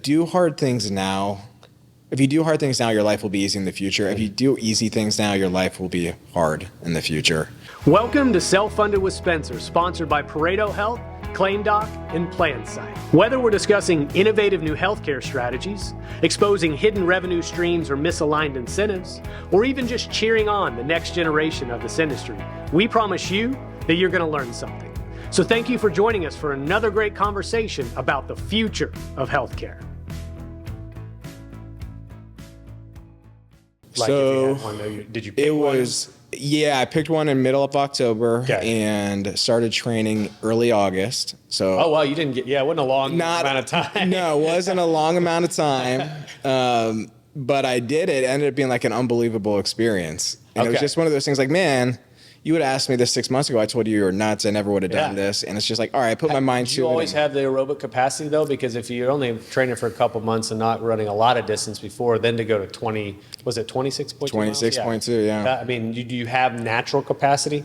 do hard things now. If you do hard things now, your life will be easy in the future. If you do easy things now, your life will be hard in the future. Welcome to Self-Funded with Spencer, sponsored by Pareto Health, ClaimDoc, and PlanSight. Whether we're discussing innovative new healthcare strategies, exposing hidden revenue streams or misaligned incentives, or even just cheering on the next generation of this industry, we promise you that you're going to learn something. So thank you for joining us for another great conversation about the future of healthcare. So did you pick it one? I picked one in middle of October and started training early August. So oh wow, you didn't get it wasn't a long amount of time. No, it wasn't a long amount of time. But I did it. It ended up being like an unbelievable experience. And it was just one of those things like, man, you would have asked me this 6 months ago. I told you were nuts. I never would have done this. And it's just like, all right, I put my mind to it. Do you always have the aerobic capacity though? Because if you're only training for a couple months and not running a lot of distance before, then to go to 20, was it 26.2 26.2, yeah. I mean, do you have natural capacity?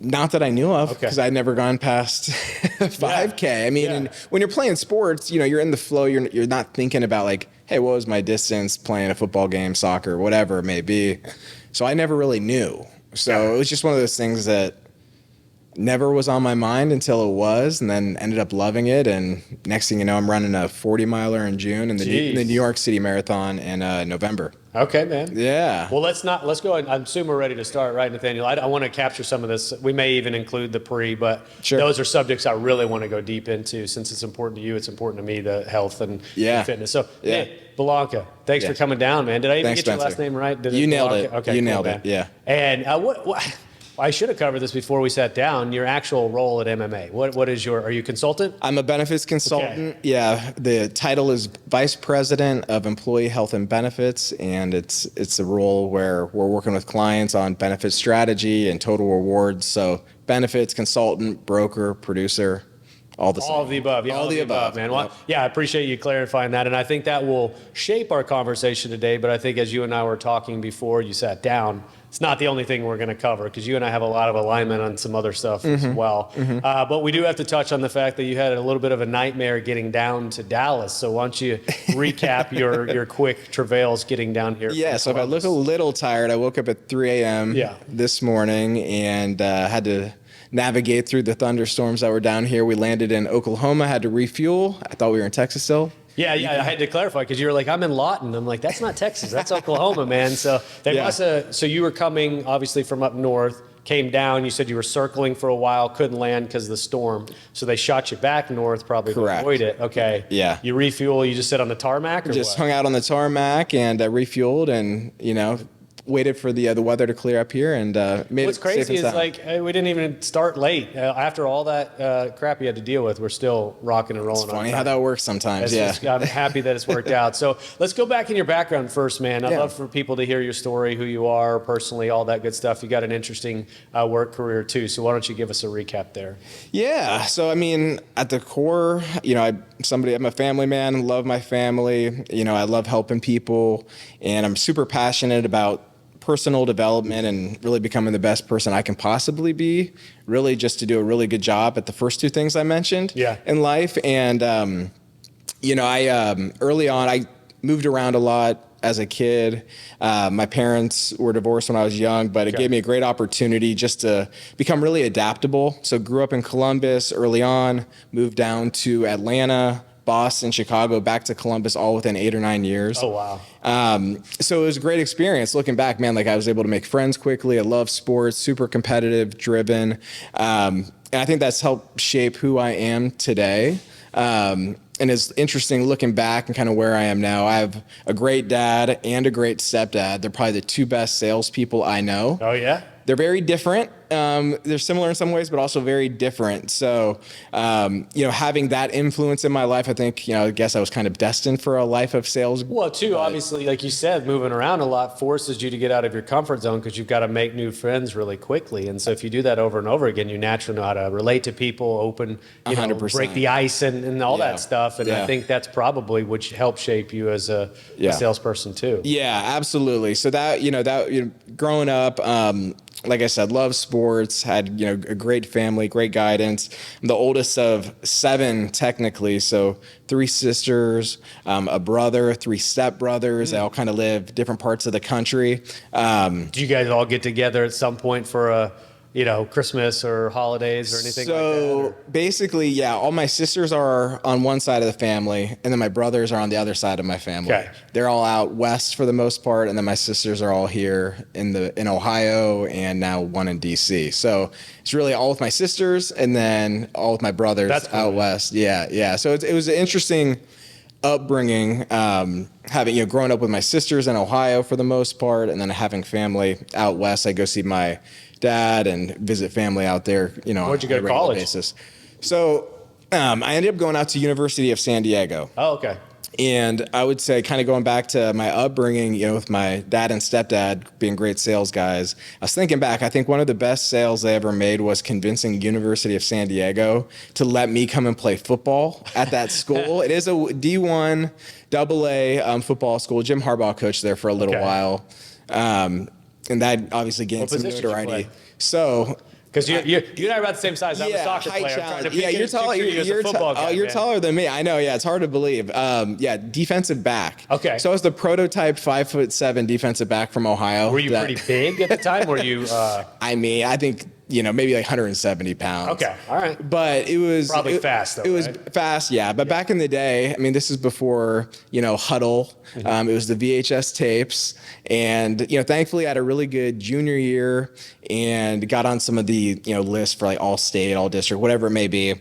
Not that I knew of, because I'd never gone past 5K. I mean, when you're playing sports, you're in the flow. You're not thinking about like, hey, what was my distance playing a football game, soccer, whatever it may be. So I never really knew. So it was just one of those things that never was on my mind until it was, and then ended up loving it. And next thing you know, I'm running a 40-miler in June and the New York City Marathon in November. Okay, man. Yeah. Well, let's go ahead. I assume we're ready to start, right, Nathaniel? I want to capture some of this. We may even include the pre, but those are subjects I really want to go deep into since it's important to you. It's important to me, the health and fitness. So, man, Bellanca, thanks for coming down, man. Did I even get your last name right? You nailed it. Okay, you nailed it, yeah. And what I should have covered this before we sat down. Your actual role at MMA. What is are you a consultant? I'm a benefits consultant. Okay. Yeah. The title is Vice President of Employee Health and Benefits, and it's a role where we're working with clients on benefit strategy and total rewards. So benefits, consultant, broker, producer. All of the above. Yeah, all the above, man. Well, I appreciate you clarifying that. And I think that will shape our conversation today. But I think as you and I were talking before you sat down, it's not the only thing we're going to cover because you and I have a lot of alignment on some other stuff as well. But we do have to touch on the fact that you had a little bit of a nightmare getting down to Dallas. So why don't you recap your quick travails getting down here? Yeah, so if I look a little tired, I woke up at 3 a.m. This morning and had to navigate through the thunderstorms that were down here. We landed in Oklahoma, had to refuel. I thought we were in Texas still. Yeah, I had to clarify because you were like, I'm in Lawton. I'm like, that's not Texas, that's Oklahoma, man. So they must have. So you were coming obviously from up north, came down. You said you were circling for a while, couldn't land because of the storm. So they shot you back north, probably to avoid it. Okay. Yeah. You refuel. You just sit on the tarmac, or just hung out on the tarmac and refueled, and waited for the weather to clear up here and made What's it crazy safe and is sound. like we didn't even start late. After all that crap you had to deal with, we're still rocking and rolling. It's funny how that works sometimes. I'm happy that it's worked out. So let's go back in your background first, man. I'd love for people to hear your story, who you are personally, all that good stuff. You got an interesting work career too. So why don't you give us a recap there? Yeah. So I mean, at the core, I'm a family man. Love my family. I love helping people, and I'm super passionate about personal development and really becoming the best person I can possibly be, really just to do a really good job at the first two things I mentioned in life. And, I early on, I moved around a lot as a kid. My parents were divorced when I was young, but it gave me a great opportunity just to become really adaptable. So grew up in Columbus early on, moved down to Atlanta, Boston, Chicago, back to Columbus, all within 8 or 9 years. Oh, wow. So it was a great experience. Looking back, man, I was able to make friends quickly. I love sports, super competitive, driven. And I think that's helped shape who I am today. And it's interesting looking back and kind of where I am now. I have a great dad and a great stepdad. They're probably the two best salespeople I know. Oh, yeah? They're very different. They're similar in some ways, but also very different. So, having that influence in my life, I think, I guess I was kind of destined for a life of sales. Well, too, obviously, like you said, moving around a lot forces you to get out of your comfort zone because you've got to make new friends really quickly. And so if you do that over and over again, you naturally know how to relate to people, open, 100%. Break the ice and all that stuff. And I think that's probably what helped shape you as a salesperson too. Yeah, absolutely. So that, growing up, like I said, love sports, had, a great family, great guidance. I'm the oldest of 7 technically. So 3 sisters, a brother, 3 stepbrothers. They all kind of live different parts of the country. Do you guys all get together at some point for Christmas or holidays or anything like that? So basically, yeah, all my sisters are on one side of the family, and then my brothers are on the other side of my family. Okay. They're all out west for the most part, and then my sisters are all here in Ohio, and now one in DC. So it's really all with my sisters, and then all with my brothers out west. Yeah. So it was an interesting upbringing, having growing up with my sisters in Ohio for the most part, and then having family out west. I go see my dad and visit family out there, Where'd you go to college? Basis. So I ended up going out to University of San Diego. Oh, okay. And I would say, kind of going back to my upbringing, with my dad and stepdad being great sales guys, I was thinking back, I think one of the best sales they ever made was convincing University of San Diego to let me come and play football at that school. It is a D1 AA football school. Jim Harbaugh coached there for a little while. And that obviously gained some notoriety. So, because you and I are about the same size. I'm a soccer player. You're taller. You're taller than me. I know. Yeah, it's hard to believe. Defensive back. Okay. So I was the prototype 5'7" defensive back from Ohio. Were you pretty big at the time? Were you? I think maybe like 170 pounds. Okay, all right. But it was probably fast though. It was fast, yeah. But back in the day, this is before Huddle. It was the VHS tapes, and thankfully I had a really good junior year and got on some of the lists for like all state, all district, whatever it may be.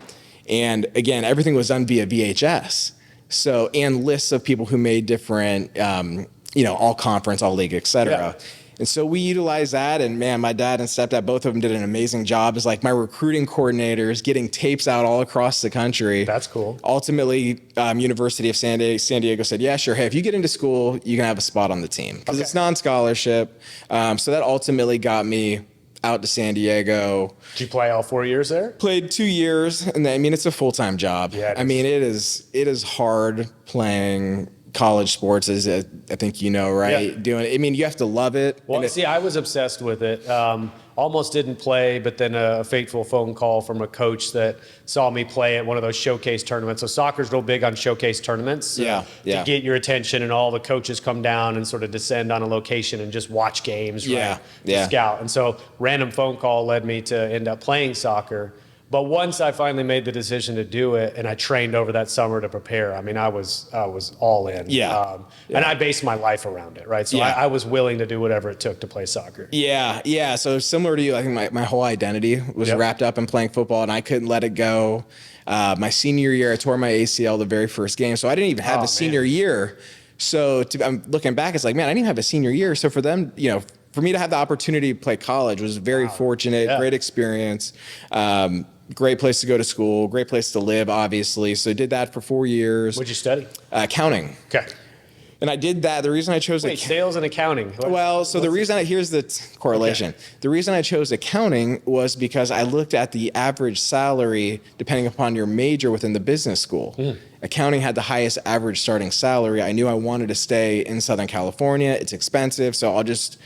And again, everything was done via VHS. So, and lists of people who made different, all conference, all league, et cetera. Yeah. And so we utilized that, and man, my dad and stepdad, both of them did an amazing job as like my recruiting coordinators, getting tapes out all across the country. That's cool. Ultimately, University of San Diego said, yeah, sure. Hey, if you get into school, you can have a spot on the team because it's non-scholarship. So that ultimately got me out to San Diego. Did you play all 4 years there? Played 2 years, and then, it's a full-time job. Yeah, it is hard playing college sports, as I think right? Yeah. Doing it. You have to love it. Well, see, I was obsessed with it. Almost didn't play, but then a fateful phone call from a coach that saw me play at one of those showcase tournaments. So soccer's real big on showcase tournaments. To get your attention, and all the coaches come down and sort of descend on a location and just watch games, right? Scout. And so random phone call led me to end up playing soccer. But once I finally made the decision to do it, and I trained over that summer to prepare, I was all in. And I based my life around it, right? So I was willing to do whatever it took to play soccer. Yeah. So similar to you, I think my whole identity was wrapped up in playing football, and I couldn't let it go. My senior year, I tore my ACL the very first game, so I didn't even have a senior year. So I'm looking back, it's like, man, I didn't even have a senior year. So for them, for me to have the opportunity to play college was very fortunate, great experience. Great place to go to school, great place to live, obviously. So did that for 4 years. What'd you study? Accounting. Okay. And I did that. The reason I chose sales and accounting. Here's the correlation. Okay. The reason I chose accounting was because I looked at the average salary depending upon your major within the business school. Accounting had the highest average starting salary. I knew I wanted to stay in Southern California. It's expensive, so I'll just,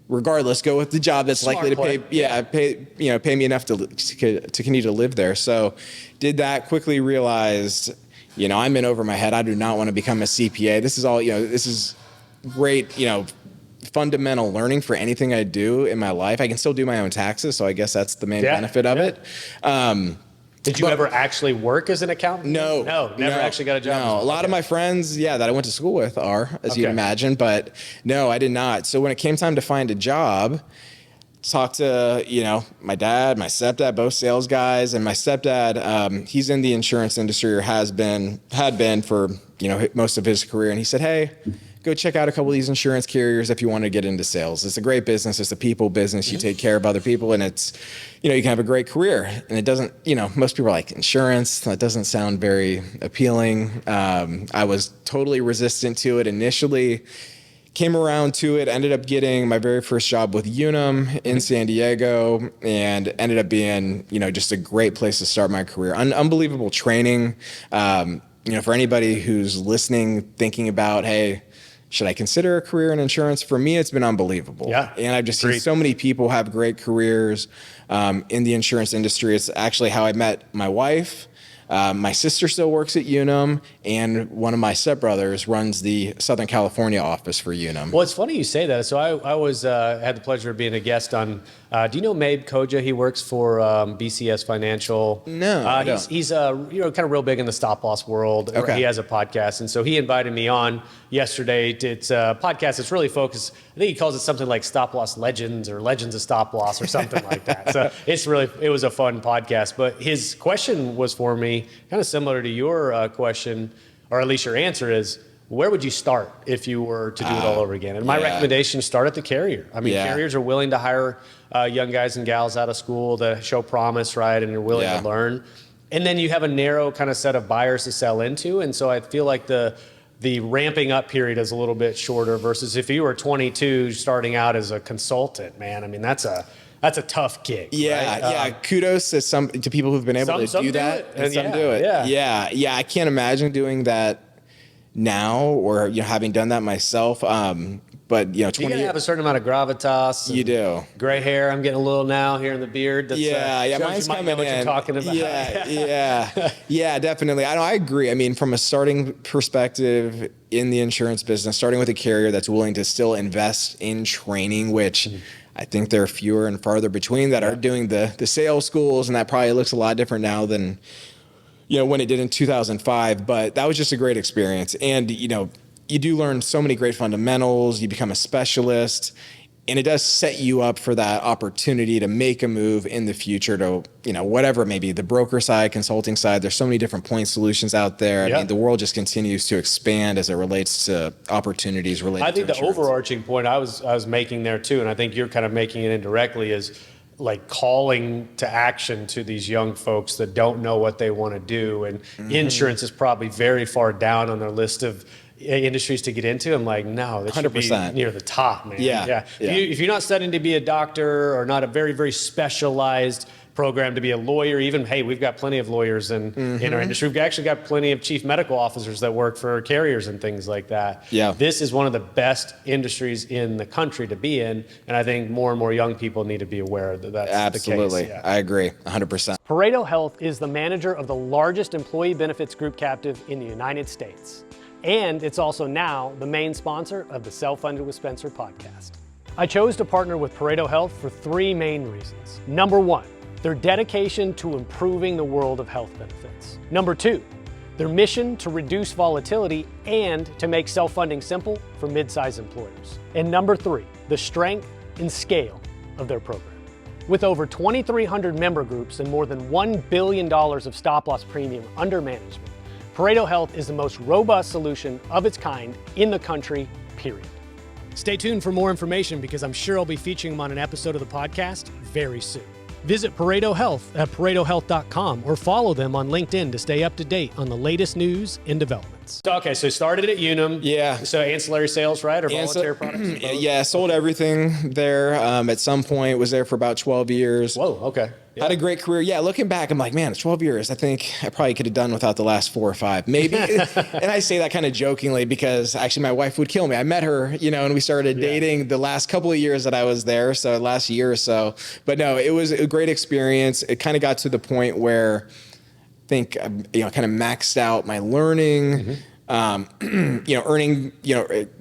regardless, go with the job that's likely to pay me enough to continue to live there. So did that, quickly realized, I'm in over my head. I do not want to become a CPA. This is all, this is great, fundamental learning for anything I do in my life. I can still do my own taxes, so I guess that's the main benefit of it. Did you ever actually work as an accountant? No, never actually got a job. No, a lot of my friends, that I went to school with are, as you'd imagine, but no, I did not. So when it came time to find a job, talked to, my dad, my stepdad, both sales guys, and my stepdad, he's in the insurance industry, or had been for, most of his career. And he said, hey, go check out a couple of these insurance carriers if you want to get into sales. It's a great business. It's a people business. You take care of other people, and it's, you can have a great career. And it doesn't, most people are like, insurance, that doesn't sound very appealing. I was totally resistant to it initially. Came around to it, ended up getting my very first job with Unum in San Diego, and ended up being, just a great place to start my career. Unbelievable training. For anybody who's listening, thinking about, hey, should I consider a career in insurance? For me, it's been unbelievable. Yeah. And I've just seen so many people have great careers in the insurance industry. It's actually how I met my wife. My sister still works at Unum, and one of my stepbrothers runs the Southern California office for Unum. Well, it's funny you say that. So I was had the pleasure of being a guest on. Do you know Mabe Koja? He works for BCS Financial. No, I don't. He's kind of real big in the stop loss world. Okay. He has a podcast, and so he invited me on yesterday. It's a podcast that's really focused. I think he calls it something like Stop Loss Legends or Legends of Stop Loss or something like that. So it was a fun podcast. But his question was for me, kind of similar to your question, or at least your answer is, where would you start if you were to do it all over again? And my recommendation is start at the carrier. I mean, carriers are willing to hire young guys and gals out of school to show promise, right? And you're willing to learn. And then you have a narrow kind of set of buyers to sell into. And so I feel like the ramping up period is a little bit shorter versus if you were 22 starting out as a consultant, man. I mean, that's a tough gig. Yeah, right? Kudos to people who've been able to do that, and some do it. Yeah. I can't imagine doing that now, or having done that myself. But you gotta have a certain amount of gravitas. You do. Gray hair. I'm getting a little now here in the beard. That's, mine's coming in. What you're talking about. Yeah, definitely. I agree. I mean, from a starting perspective in the insurance business, starting with a carrier that's willing to still invest in training, which I think there are fewer and farther between that are doing the sales schools, and that probably looks a lot different now than when it did in 2005. But that was just a great experience, and you do learn so many great fundamentals. You become a specialist, and it does set you up for that opportunity to make a move in the future to, whatever it may be, the broker side, consulting side. There's so many different point solutions out there. I mean, the world just continues to expand as it relates to opportunities related to insurance. I think the overarching point I was making there too, and I think you're kind of making it indirectly, is like calling to action to these young folks that don't know what they want to do. And insurance is probably very far down on their list of industries to get into. I'm like, no, that should 100%. be near the top, man. Yeah. If you're not studying to be a doctor or not a very, very specialized program to be a lawyer, even, hey, we've got plenty of lawyers in our industry. We've actually got plenty of chief medical officers that work for carriers and things like that. Yeah. This is one of the best industries in the country to be in, and I think more and more young people need to be aware that that's Absolutely. the case. I agree, 100%. Pareto Health is the manager of the largest employee benefits group captive in the United States. And it's also now the main sponsor of the Self-Funded with Spencer podcast. I chose to partner with Pareto Health for three main reasons. Number one, their dedication to improving the world of health benefits. Number two, their mission to reduce volatility and to make self-funding simple for mid-sized employers. And number three, the strength and scale of their program. With over 2,300 member groups and more than $1 billion of stop-loss premium under management, Pareto Health is the most robust solution of its kind in the country, period. Stay tuned for more information because I'm sure I'll be featuring them on an episode of the podcast very soon. Visit Pareto Health at paretohealth.com or follow them on LinkedIn to stay up to date on the latest news and developments. Okay, so started at Unum. Yeah. So ancillary sales, right? Or voluntary products? Yeah, sold everything there. At some point, was there for about 12 years. Whoa, okay. Had a great career. Yeah, looking back, I'm like, man, it's 12 years. I think I probably could have done without the last 4 or 5, maybe. And I say that kind of jokingly because actually my wife would kill me. I met her, and we started dating the last couple of years that I was there. So last year or so. But no, it was a great experience. It kind of got to the point where I think, kind of maxed out my learning. Earning,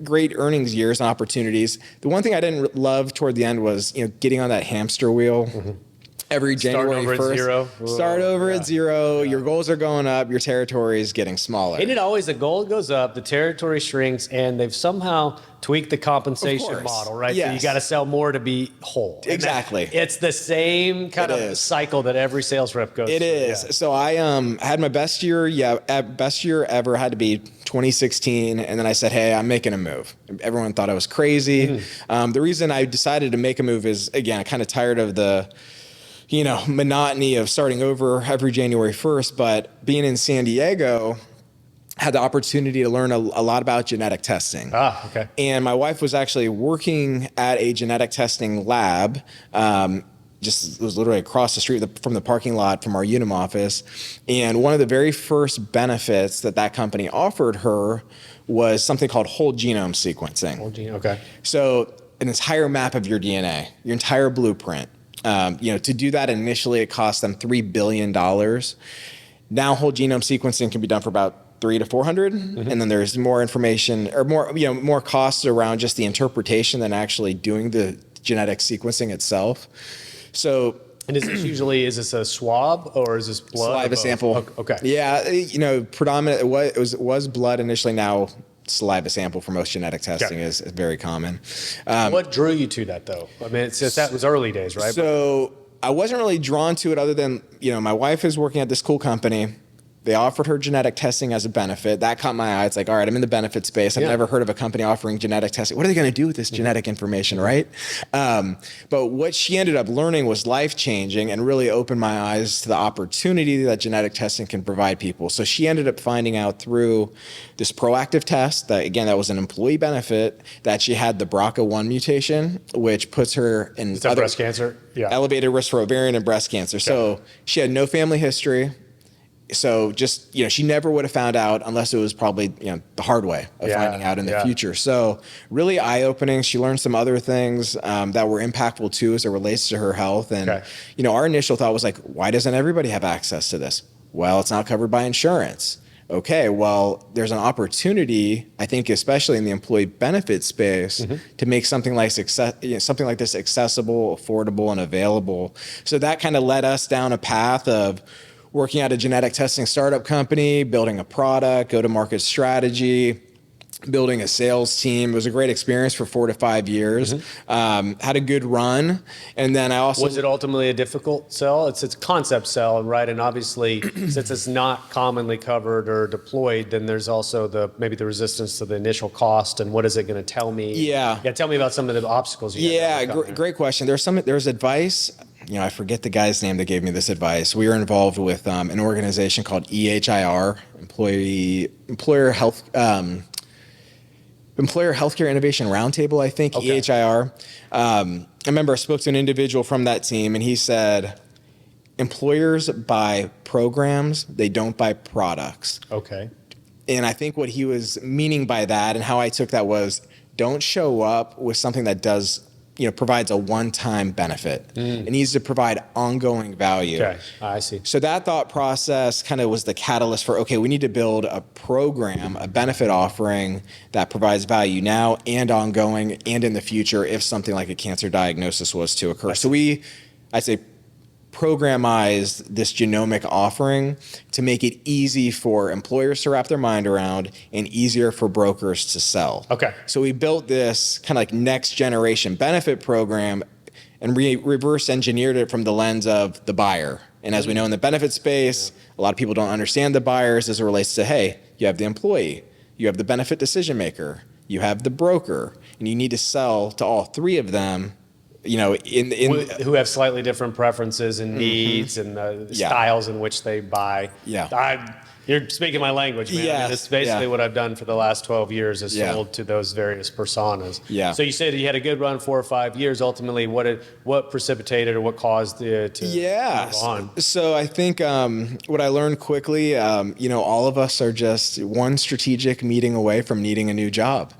great earnings years and opportunities. The one thing I didn't love toward the end was, getting on that hamster wheel. Every January 1st. Start over at zero. Yeah. Your goals are going up. Your territory is getting smaller. Isn't it always the goal goes up, the territory shrinks, and they've somehow tweaked the compensation model, right? Yes. So you got to sell more to be whole. Exactly. It's the same kind of cycle that every sales rep goes through. It is. Yeah. So I had my best year. Best year ever had to be 2016. And then I said, hey, I'm making a move. Everyone thought I was crazy. The reason I decided to make a move is, again, kind of tired of the monotony of starting over every January 1st, but being in San Diego, had the opportunity to learn a lot about genetic testing. Okay. And my wife was actually working at a genetic testing lab, it was literally across the street from the parking lot from our Unum office. And one of the very first benefits that company offered her was something called whole genome sequencing. Okay. So an entire map of your DNA, your entire blueprint. To do that initially, it cost them $3 billion. Now whole genome sequencing can be done for about 300 to 400, and then there's more information or more costs around just the interpretation than actually doing the genetic sequencing itself. So. And is this a swab or is this blood? Saliva sample. Okay. Yeah, predominant. It was blood initially. Now saliva sample for most genetic testing is very common. What drew you to that though? I mean, that was early days, right? So I wasn't really drawn to it other than, my wife is working at this cool company. They offered her genetic testing as a benefit. That caught my eye. It's like, all right, I'm in the benefit space. I've never heard of a company offering genetic testing. What are they going to do with this genetic information, right? But what she ended up learning was life-changing and really opened my eyes to the opportunity that genetic testing can provide people. So she ended up finding out through this proactive test that, again, that was an employee benefit, that she had the BRCA1 mutation, which puts her in breast cancer? Yeah. Elevated risk for ovarian and breast cancer. Okay. So she had no family history. So just, she never would have found out unless it was probably, the hard way of finding out in the future. So really eye-opening. She learned some other things that were impactful too as it relates to her health. And, our initial thought was like, why doesn't everybody have access to this? Well, it's not covered by insurance. Okay, well, there's an opportunity, I think, especially in the employee benefit space, to make something like this accessible, affordable, and available. So that kind of led us down a path of working at a genetic testing startup company, building a product, go-to-market strategy, building a sales team. It was a great experience for 4 to 5 years. Had a good run. And then I also... Was it ultimately a difficult sell? It's a concept sell, right? And obviously, since it's not commonly covered or deployed, then there's also maybe the resistance to the initial cost and what is it going to tell me? Yeah, tell me about some of the obstacles you had. Yeah, great question. There's advice. I forget the guy's name that gave me this advice. We were involved with an organization called EHIR, Employer Healthcare Innovation Roundtable, I think, okay. EHIR. I remember I spoke to an individual from that team, and he said, employers buy programs, they don't buy products. Okay. And I think what he was meaning by that and how I took that was, don't show up with something that provides a one-time benefit. It needs to provide ongoing value. Okay, I see. So that thought process kind of was the catalyst for, okay, we need to build a program, a benefit offering that provides value now and ongoing and in the future if something like a cancer diagnosis was to occur. So I'd say, programized this genomic offering to make it easy for employers to wrap their mind around and easier for brokers to sell. Okay. So we built this kind of like next generation benefit program and reverse engineered it from the lens of the buyer. And as we know in the benefit space, a lot of people don't understand the buyers as it relates to, hey, you have the employee, you have the benefit decision maker, you have the broker, and you need to sell to all three of them. Who have slightly different preferences and needs and the styles in which they buy. Yeah. You're speaking my language, man. Yes. I mean, that's basically what I've done for the last 12 years is sold to those various personas. Yeah. So you said you had a good run 4 or 5 years. Ultimately, what precipitated or what caused it to move on? So I think what I learned quickly, all of us are just one strategic meeting away from needing a new job.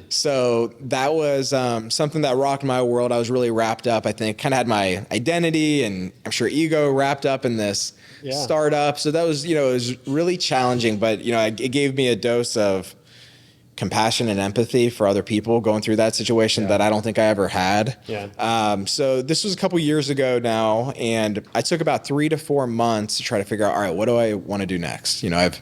So that was something that rocked my world. I was really wrapped up, I think, kind of had my identity and I'm sure ego wrapped up in this startup. So that was, it was really challenging, but, it gave me a dose of compassion and empathy for other people going through that situation that I don't think I ever had. So this was a couple years ago now, and I took about 3 to 4 months to try to figure out, all right, what do I want to do next? I've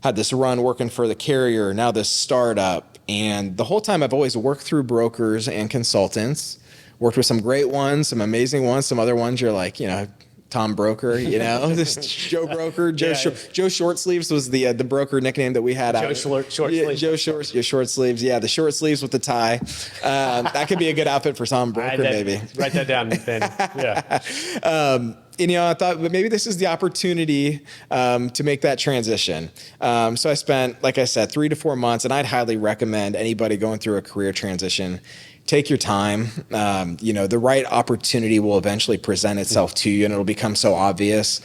had this run working for the carrier, now this startup, and the whole time I've always worked through brokers and consultants, worked with some great ones, some amazing ones, some other ones you're like, Tom Broker, this Joe Broker, Joe Short Sleeves was the broker nickname that we had. Short Sleeves. Joe Short Sleeves. Yeah, the short sleeves with the tie. That could be a good outfit for Tom Broker, maybe. Write that down, Ben. Yeah. I thought maybe this is the opportunity to make that transition. So I spent, like I said, 3 to 4 months, and I'd highly recommend anybody going through a career transition. Take your time. The right opportunity will eventually present itself to you, and it'll become so obvious.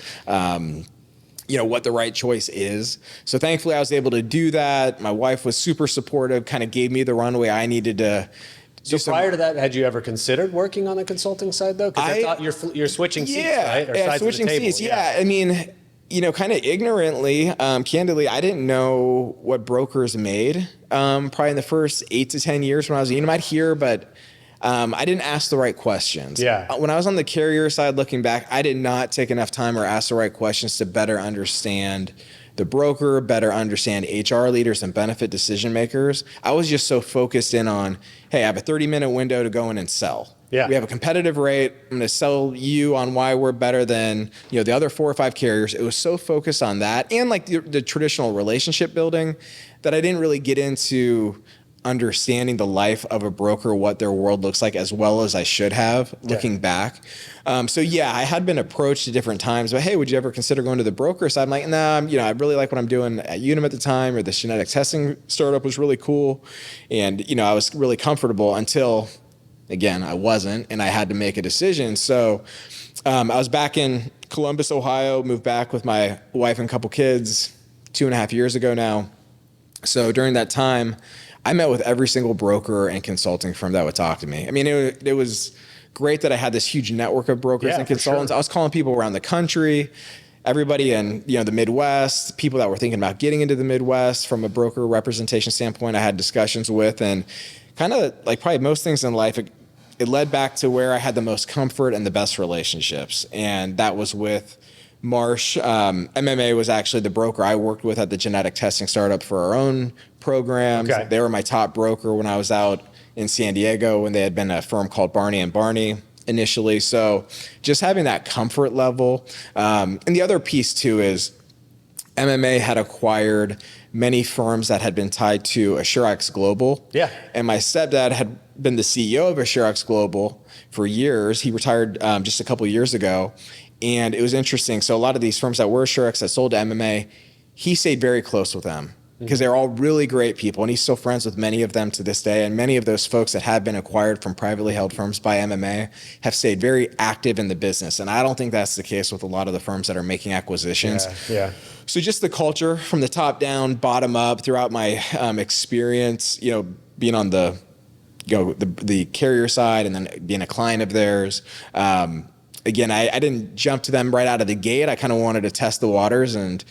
what the right choice is. So thankfully I was able to do that. My wife was super supportive, kind of gave me the runway I needed to. So prior to that, had you ever considered working on the consulting side though? Because I thought you're switching seats, right? Or sides switching of the table. seats. Yeah. I mean, kind of ignorantly, candidly, I didn't know what brokers made. Probably in the first 8 to 10 years when I was a Unum, I'd hear, but I didn't ask the right questions. Yeah. When I was on the carrier side looking back, I did not take enough time or ask the right questions to better understand the broker, better understand HR leaders and benefit decision makers. I was just so focused in on, hey, I have a 30-minute window to go in and sell. Yeah. We have a competitive rate. I'm going to sell you on why we're better than the other 4 or 5 carriers. It was so focused on that and like the traditional relationship building that I didn't really get into understanding the life of a broker, what their world looks like, as well as I should have looking back. So I had been approached at different times, but hey, would you ever consider going to the broker side? I'm like, nah, I really like what I'm doing at Unum at the time, or this genetic testing startup was really cool. And, I was really comfortable until, again, I wasn't, and I had to make a decision. So I was back in Columbus, Ohio, moved back with my wife and a couple kids 2.5 years ago now. So during that time, I met with every single broker and consulting firm that would talk to me. I mean, it was great that I had this huge network of brokers and consultants. Sure. I was calling people around the country, everybody in the Midwest, people that were thinking about getting into the Midwest from a broker representation standpoint. I had discussions with, and kind of like probably most things in life, it led back to where I had the most comfort and the best relationships, and that was with Marsh. MMA was actually the broker I worked with at the genetic testing startup for our own programs. Okay. They were my top broker when I was out in San Diego, when they had been a firm called Barney and Barney initially. So just having that comfort level. And the other piece too is MMA had acquired many firms that had been tied to AssureX Global. Yeah. And my stepdad had been the CEO of AssureX Global for years. He retired just a couple of years ago. And it was interesting. So a lot of these firms that were AssureX that sold to MMA, he stayed very close with them because they're all really great people. And he's still friends with many of them to this day. And many of those folks that have been acquired from privately held firms by MMA have stayed very active in the business. And I don't think that's the case with a lot of the firms that are making acquisitions. Yeah. So just the culture from the top down, bottom up throughout my experience, being on the carrier side and then being a client of theirs. Again, I didn't jump to them right out of the gate. I kind of wanted to test the waters. And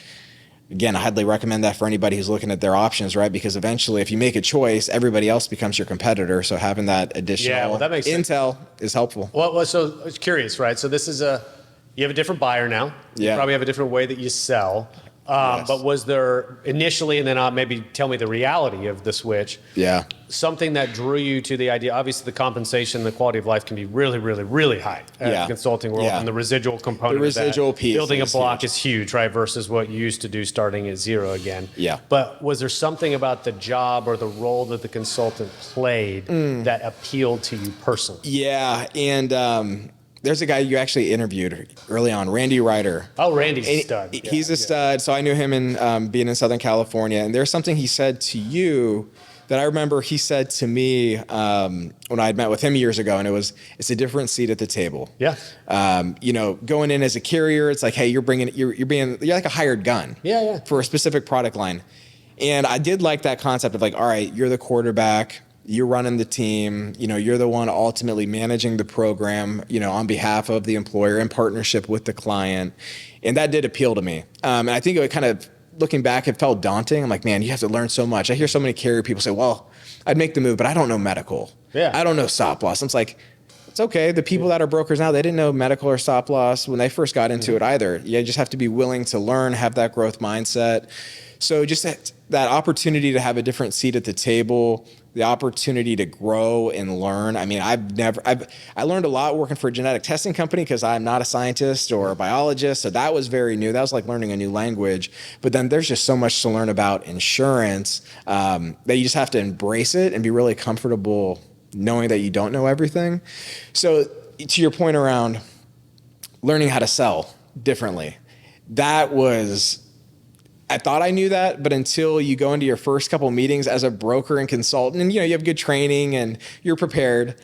again, I highly recommend that for anybody who's looking at their options, right? Because eventually, if you make a choice, everybody else becomes your competitor. So having that additional intel is helpful. Well, so I was curious, right? So this is you have a different buyer now. Yeah. You probably have a different way that you sell. Yes. But was there initially, and then maybe tell me the reality of the switch, something that drew you to the idea? Obviously, the compensation, the quality of life can be really, really, really high in the consulting world, and the residual component the residual of that, piece building a block is huge, right, versus what you used to do starting at zero again. Yeah. But was there something about the job or the role that the consultant played that appealed to you personally? Yeah, and there's a guy you actually interviewed early on, Randy Ryder. Oh, Randy's a stud. He's a stud. So I knew him in being in Southern California. And there's something he said to you that I remember he said to me when I had met with him years ago, and it's a different seat at the table. Yeah. Going in as a carrier, it's like, hey, you're like a hired gun. Yeah. For a specific product line. And I did like that concept of like, all right, you're the quarterback. You're running the team, you're the one ultimately managing the program, on behalf of the employer in partnership with the client. And that did appeal to me. And I think it kind of, looking back, it felt daunting. I'm like, man, you have to learn so much. I hear so many carrier people say, well, I'd make the move, but I don't know medical. Yeah. I don't know stop loss. It's like, it's okay. The people that are brokers now, they didn't know medical or stop loss when they first got into it either. You just have to be willing to learn, have that growth mindset. So just that opportunity to have a different seat at the table, the opportunity to grow and learn. I mean, I learned a lot working for a genetic testing company because I'm not a scientist or a biologist. So that was very new. That was like learning a new language. But then there's just so much to learn about insurance that you just have to embrace it and be really comfortable knowing that you don't know everything. So to your point around learning how to sell differently, I thought I knew that, but until you go into your first couple of meetings as a broker and consultant, and you have good training and you're prepared,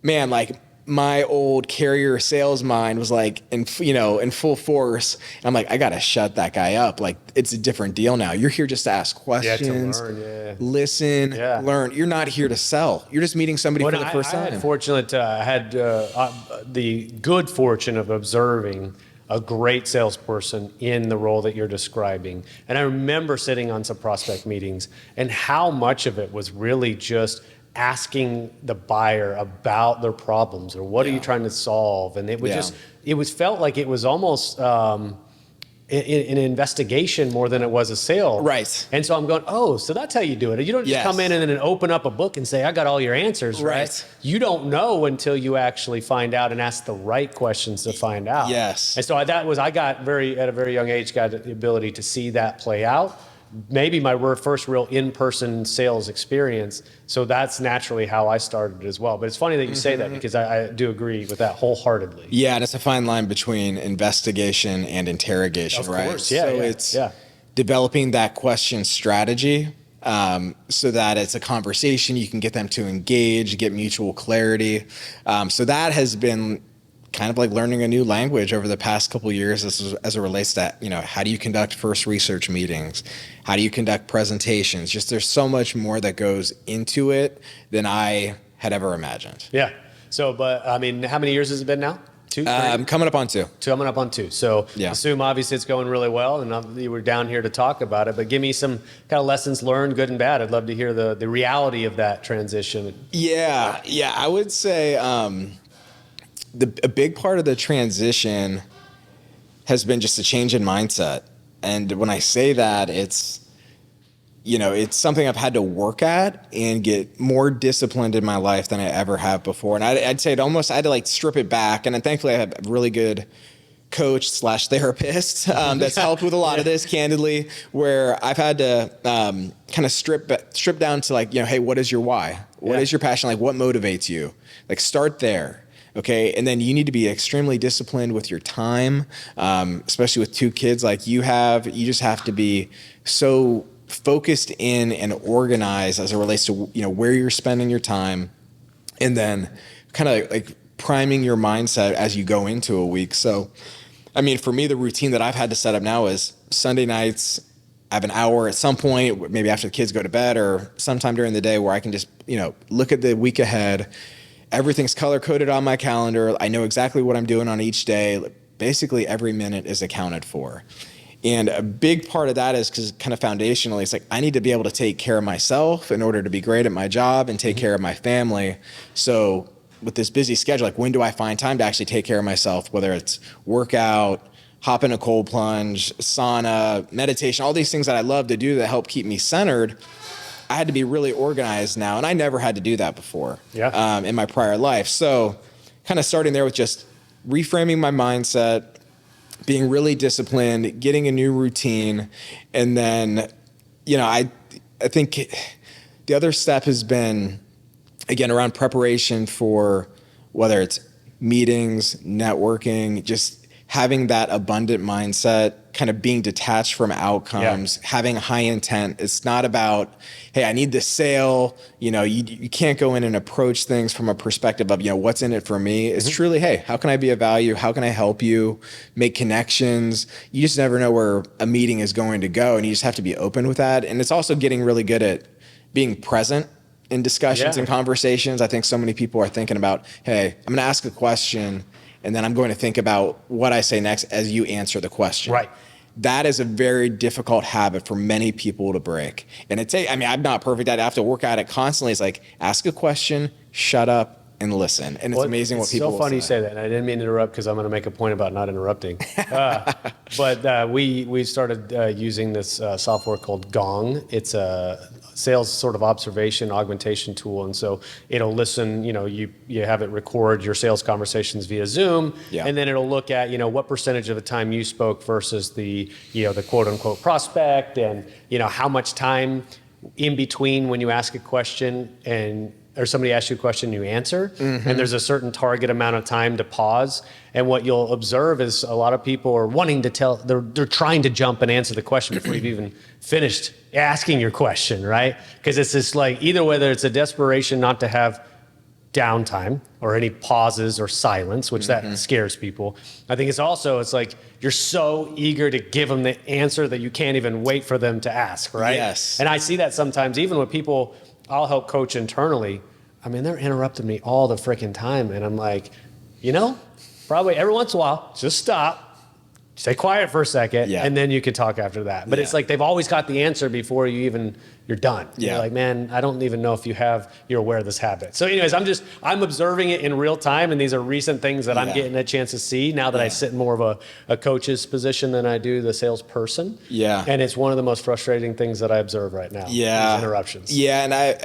man, like my old carrier sales mind was like in full force. And I'm like, I got to shut that guy up. Like, it's a different deal now. You're here just to ask questions, to learn, listen, learn. You're not here to sell. You're just meeting somebody for the first time. I had the good fortune of observing a great salesperson in the role that you're describing. And I remember sitting on some prospect meetings and how much of it was really just asking the buyer about their problems or what are you trying to solve. And it would felt like it was almost an investigation more than it was a sale. Right. And so I'm going, oh, so that's how you do it. You don't just come in and then open up a book and say, I got all your answers, right? You don't know until you actually find out and ask the right questions to find out. Yes. And so at a very young age, got the ability to see that play out. Maybe my first real in-person sales experience. So that's naturally how I started as well. But it's funny that you say that because I do agree with that wholeheartedly. Yeah, and it's a fine line between investigation and interrogation, right? Of course, yeah. It's developing that question strategy so that it's a conversation. You can get them to engage, get mutual clarity. So that has been kind of like learning a new language over the past couple of years as it relates to, how do you conduct first research meetings? How do you conduct presentations? Just there's so much more that goes into it than I had ever imagined. Yeah. So, but I mean, how many years has it been now? 2? Coming up on 2. Coming up on 2. So assume obviously it's going really well and you were down here to talk about it, but give me some kind of lessons learned, good and bad. I'd love to hear the reality of that transition. Yeah. I would say, a big part of the transition has been just a change in mindset. And when I say that, it's something I've had to work at and get more disciplined in my life than I ever have before. And I'd say I had to like strip it back. And then thankfully I have a really good coach/therapist that's helped with a lot of this, candidly, where I've had to kind of strip down to like, hey, what is your why? What is your passion? Like, what motivates you? Like, start there. Okay. And then you need to be extremely disciplined with your time, especially with 2 kids like you have. You just have to be so focused in and organized as it relates to, where you're spending your time, and then kind of like priming your mindset as you go into a week. So, I mean, for me, the routine that I've had to set up now is Sunday nights, I have an hour at some point, maybe after the kids go to bed or sometime during the day, where I can just, look at the week ahead. Everything's color-coded on my calendar. I know exactly what I'm doing on each day. Basically, every minute is accounted for. And a big part of that is because kind of foundationally, it's like I need to be able to take care of myself in order to be great at my job and take care of my family. So with this busy schedule, like when do I find time to actually take care of myself, whether it's workout, hop in a cold plunge, sauna, meditation, all these things that I love to do that help keep me centered. I had to be really organized now, and I never had to do that before in my prior life. So kind of starting there with just reframing my mindset, being really disciplined, getting a new routine, and then, I think the other step has been, again, around preparation for whether it's meetings, networking, just having that abundant mindset, kind of being detached from outcomes, having high intent. It's not about, hey, I need this sale. You can't go in and approach things from a perspective of, what's in it for me. It's truly, hey, how can I be of value? How can I help you make connections? You just never know where a meeting is going to go, and you just have to be open with that. And it's also getting really good at being present in discussions and conversations. I think so many people are thinking about, hey, I'm going to ask a question, and then I'm going to think about what I say next as you answer the question. Right. That is a very difficult habit for many people to break. And I'm not perfect at it. I have to work at it constantly. It's like, ask a question, shut up, and listen. And it's amazing what people say. It's so funny you say that. And I didn't mean to interrupt because I'm going to make a point about not interrupting. But we started using this software called Gong. It's a sales sort of observation augmentation tool, and so it'll listen. You have it record your sales conversations via Zoom, and then it'll look at what percentage of the time you spoke versus the the quote unquote prospect, and how much time in between when you ask a question or somebody asks you a question, you answer, and there's a certain target amount of time to pause. And what you'll observe is a lot of people are wanting to they're trying to jump and answer the question before you've even finished asking your question, right? Because it's just like either whether it's a desperation not to have downtime or any pauses or silence, which that scares people. I think it's like you're so eager to give them the answer that you can't even wait for them to ask, right? Yes. And I see that sometimes even with people I'll help coach internally. I mean, they're interrupting me all the freaking time. And I'm like, probably every once in a while, just stop. Stay quiet for a second, and then you can talk after that. But it's like they've always got the answer before you're done. You're like, man, I don't even know if you're aware of this habit. So anyways, I'm observing it in real time, and these are recent things that I'm getting a chance to see now that I sit in more of a coach's position than I do the salesperson. Yeah. And it's one of the most frustrating things that I observe right now. Yeah. These interruptions. Yeah,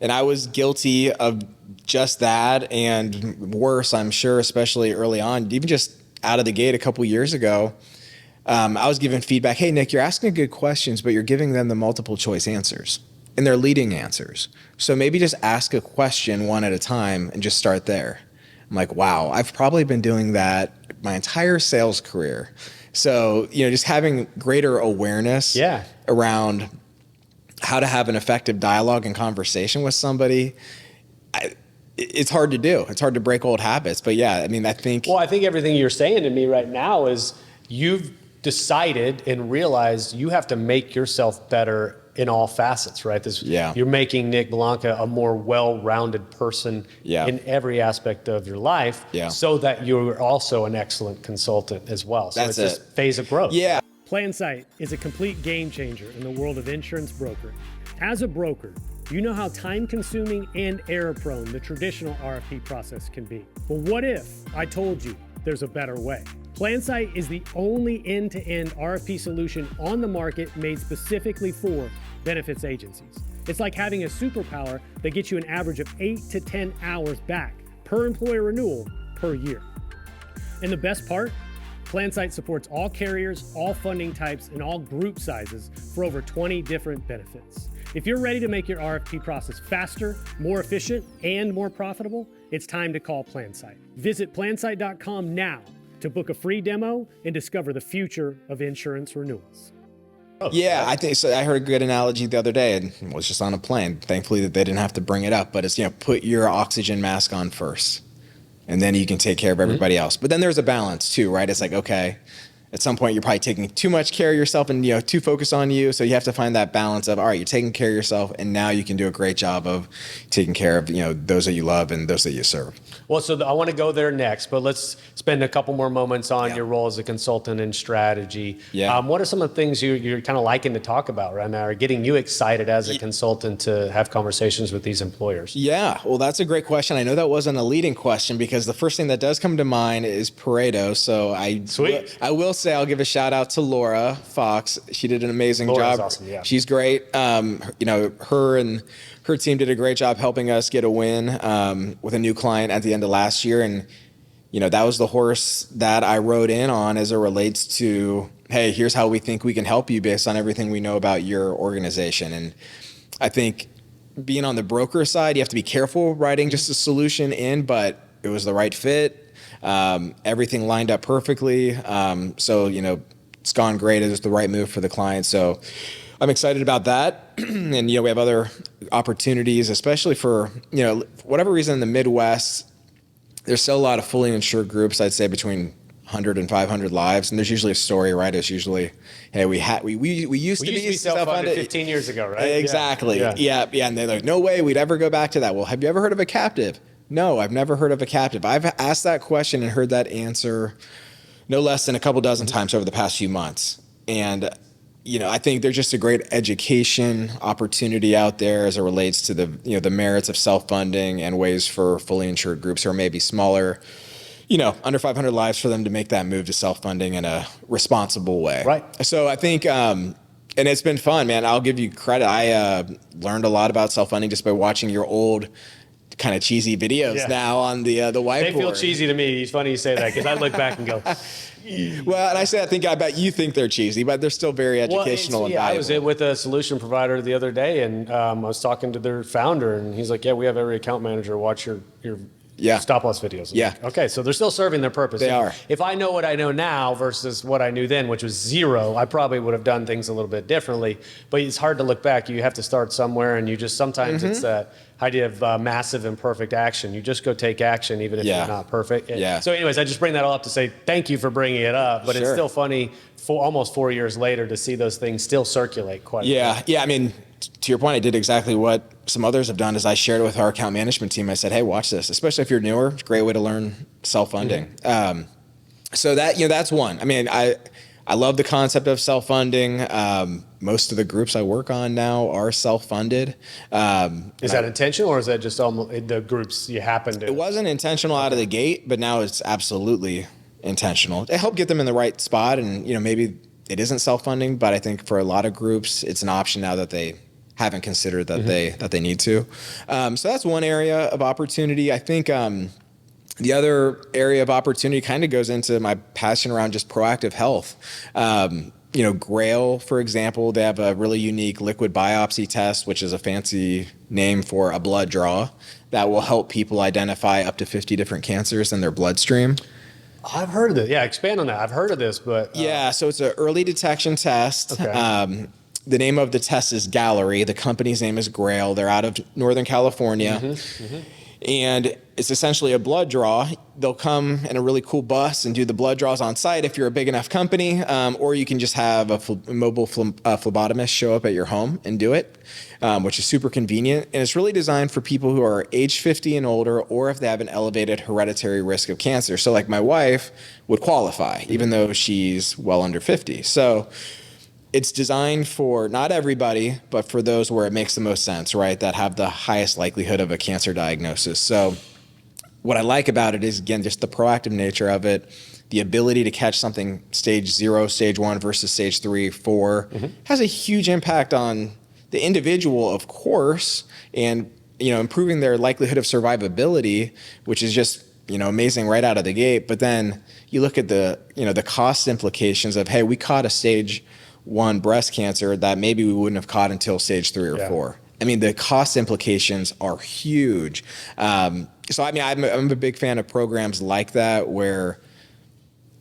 and I was guilty of just that and worse, I'm sure, especially early on, even just out of the gate a couple years ago. I was giving feedback. Hey, Nick, you're asking good questions, but you're giving them the multiple choice answers and they're leading answers. So maybe just ask a question one at a time and just start there. I'm like, wow, I've probably been doing that my entire sales career. So, just having greater awareness around how to have an effective dialogue and conversation with somebody, it's hard to do. It's hard to break old habits. But I think... Well, I think everything you're saying to me right now is you've decided and realized you have to make yourself better in all facets, right? You're making Nick Bellanca a more well-rounded person in every aspect of your life so that you're also an excellent consultant as well. So it's this phase of growth. Yeah. PlanSight is a complete game changer in the world of insurance brokering. As a broker, you know how time-consuming and error-prone the traditional RFP process can be. But what if I told you there's a better way? PlanSight is the only end-to-end RFP solution on the market made specifically for benefits agencies. It's like having a superpower that gets you an average of 8 to 10 hours back per employer renewal per year. And the best part? PlanSight supports all carriers, all funding types, and all group sizes for over 20 different benefits. If you're ready to make your RFP process faster, more efficient, and more profitable, it's time to call PlanSight. Visit plansight.com now to book a free demo and discover the future of insurance renewals. Yeah, I think so. I heard a good analogy the other day and was just on a plane. Thankfully that they didn't have to bring it up, but it's, put your oxygen mask on first and then you can take care of everybody else. But then there's a balance too, right? It's like, okay, at some point you're probably taking too much care of yourself and too focused on you. So you have to find that balance of, all right, you're taking care of yourself and now you can do a great job of taking care of those that you love and those that you serve. Well, so I want to go there next, but let's spend a couple more moments on your role as a consultant in strategy. What are some of the things you're kind of liking to talk about right now or getting you excited as a consultant to have conversations with these employers? Yeah, well, that's a great question. I know that wasn't a leading question because the first thing that does come to mind is Pareto. So I will say I'll give a shout out to Laura Fox. She did an amazing job. Awesome, yeah. She's great. Her and her team did a great job helping us get a win with a new client at the end of last year. And, that was the horse that I rode in on as it relates to, hey, here's how we think we can help you based on everything we know about your organization. And I think being on the broker side, you have to be careful writing just a solution in, but it was the right fit. Everything lined up perfectly. So, it's gone great. It was the right move for the client. So I'm excited about that. And, we have other opportunities, especially for, whatever reason in the Midwest, there's still a lot of fully insured groups, I'd say between 100 and 500 lives. And there's usually a story, right? It's usually, hey, we used to be self-funded 15 years ago, right? Exactly. Yeah. And they're like, no way we'd ever go back to that. Well, have you ever heard of a captive? No, I've never heard of a captive. I've asked that question and heard that answer no less than a couple dozen times over the past few months. And, I think there's just a great education opportunity out there as it relates to the merits of self-funding and ways for fully insured groups who are maybe smaller, under 500 lives for them to make that move to self-funding in a responsible way. Right. So I think, and it's been fun, man. I'll give you credit. I learned a lot about self-funding just by watching your old kind of cheesy videos now on the whiteboard. They feel cheesy to me. It's funny you say that because I look back and go, well, and I bet you think they're cheesy, but they're still very educational and valuable. I was with a solution provider the other day and I was talking to their founder and he's like, yeah, we have every account manager watch your stop loss videos. Yeah. Okay, so they're still serving their purpose. They are. If I know what I know now versus what I knew then, which was zero, I probably would have done things a little bit differently. But it's hard to look back. You have to start somewhere, and you just sometimes it's that idea of massive imperfect action. You just go take action, even if you're not perfect. Yeah. So, anyways, I just bring that all up to say thank you for bringing it up. But it's still funny, almost 4 years later, to see those things still circulate quite a bit. Yeah. I mean, to your point, I did exactly what some others have done. Is I shared it with our account management team. I said, "Hey, watch this. Especially if you're newer, it's a great way to learn self-funding." So that that's one. I mean, I love the concept of self-funding. Most of the groups I work on now are self-funded. Is that intentional, or is that just almost the groups you happen to? It wasn't intentional out of the gate, but now it's absolutely intentional. It helped get them in the right spot, and maybe it isn't self-funding, but I think for a lot of groups, it's an option now that they haven't considered that they need to. So that's one area of opportunity. I think the other area of opportunity kind of goes into my passion around just proactive health. Grail, for example, they have a really unique liquid biopsy test, which is a fancy name for a blood draw that will help people identify up to 50 different cancers in their bloodstream. I've heard of this. Yeah, expand on that. I've heard of this, but... So it's an early detection test. Okay. The name of the test is Gallery. The company's name is Grail. They're out of Northern California. And it's essentially a blood draw. They'll come in a really cool bus and do the blood draws on site if you're a big enough company, or you can just have a mobile phlebotomist show up at your home and do it, which is super convenient. And it's really designed for people who are age 50 and older, or if they have an elevated hereditary risk of cancer. So like my wife would qualify, even though she's well under 50. So it's designed for not everybody, but for those where it makes the most sense, right? That have the highest likelihood of a cancer diagnosis. So what I like about it is, again, just the proactive nature of it, the ability to catch something stage 0, stage 1 versus stage 3, 4, has a huge impact on the individual, of course, and improving their likelihood of survivability, which is just amazing right out of the gate. But then you look at the the cost implications of, hey, we caught a stage 1 breast cancer that maybe we wouldn't have caught until stage 3 or 4. I mean, the cost implications are huge. So I mean, I'm a big fan of programs like that where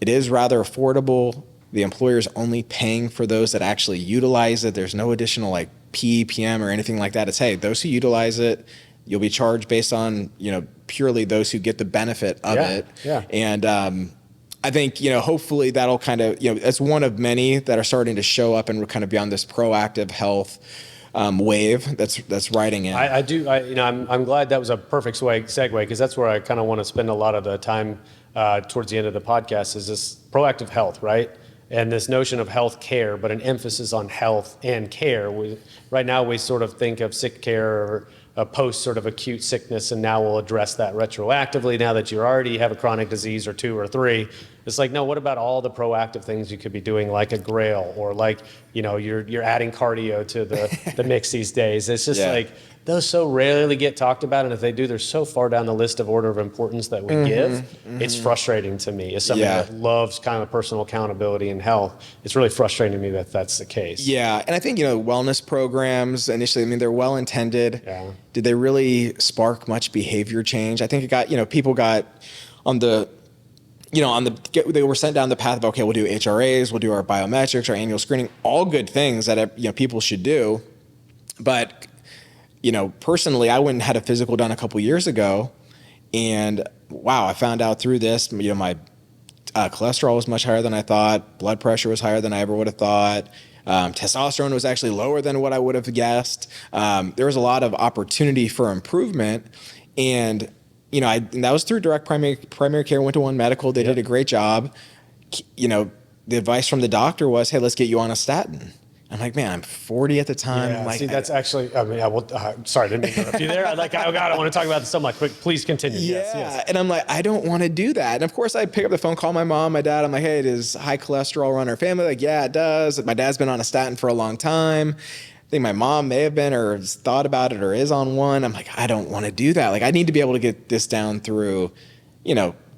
it is rather affordable. The employer's only paying for those that actually utilize it. There's no additional PEPM or anything like that. It's, hey, those who utilize it, you'll be charged based on purely those who get the benefit of it. And I think, hopefully that'll kind of, it's one of many that are starting to show up and we're kind of beyond this proactive health wave that's riding in. I'm glad that was a perfect segue, because that's where I kind of want to spend a lot of the time towards the end of the podcast, is this proactive health, right? And this notion of health care, but an emphasis on health and care. Right now we sort of think of sick care or a post sort of acute sickness, and now we'll address that retroactively now that you already have a chronic disease or 2 or 3. It's like, no, what about all the proactive things you could be doing, like a Grail, or you're adding cardio to the mix these days. It's just those so rarely get talked about, and if they do, they're so far down the list of order of importance that we give. It's frustrating to me as somebody that loves kind of personal accountability and health. It's really frustrating to me that that's the case. Yeah, and I think wellness programs initially, I mean, they're well intended. Yeah. Did they really spark much behavior change? I think it got people got on the they were sent down the path of, okay, we'll do HRAs, we'll do our biometrics, our annual screening, all good things that people should do. But personally, I went and had a physical done a couple years ago, and wow, I found out through this, my cholesterol was much higher than I thought, blood pressure was higher than I ever would have thought. Testosterone was actually lower than what I would have guessed. There was a lot of opportunity for improvement, and and that was through direct primary care. Went to One Medical. They did a great job. The advice from the doctor was, hey, let's get you on a statin. I'm like, man, I'm 40 at the time. Yeah, see, that's actually, sorry, I didn't mean to interrupt you there. Oh God, I want to talk about this so much. Please continue. Yeah. Yes. And I'm like, I don't want to do that. And of course, I pick up the phone, call my mom, my dad. I'm like, hey, does high cholesterol run our family? Like, yeah, it does. My dad's been on a statin for a long time. I think my mom may have been or has thought about it or is on one. I'm like, I don't want to do that. Like, I need to be able to get this down through,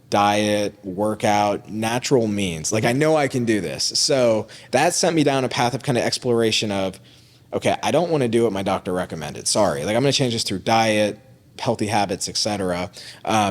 diet, workout, natural means. Like, I know I can do this. So that sent me down a path of kind of exploration of, okay, I don't want to do what my doctor recommended. Sorry. Like, I'm going to change this through diet, healthy habits, etc.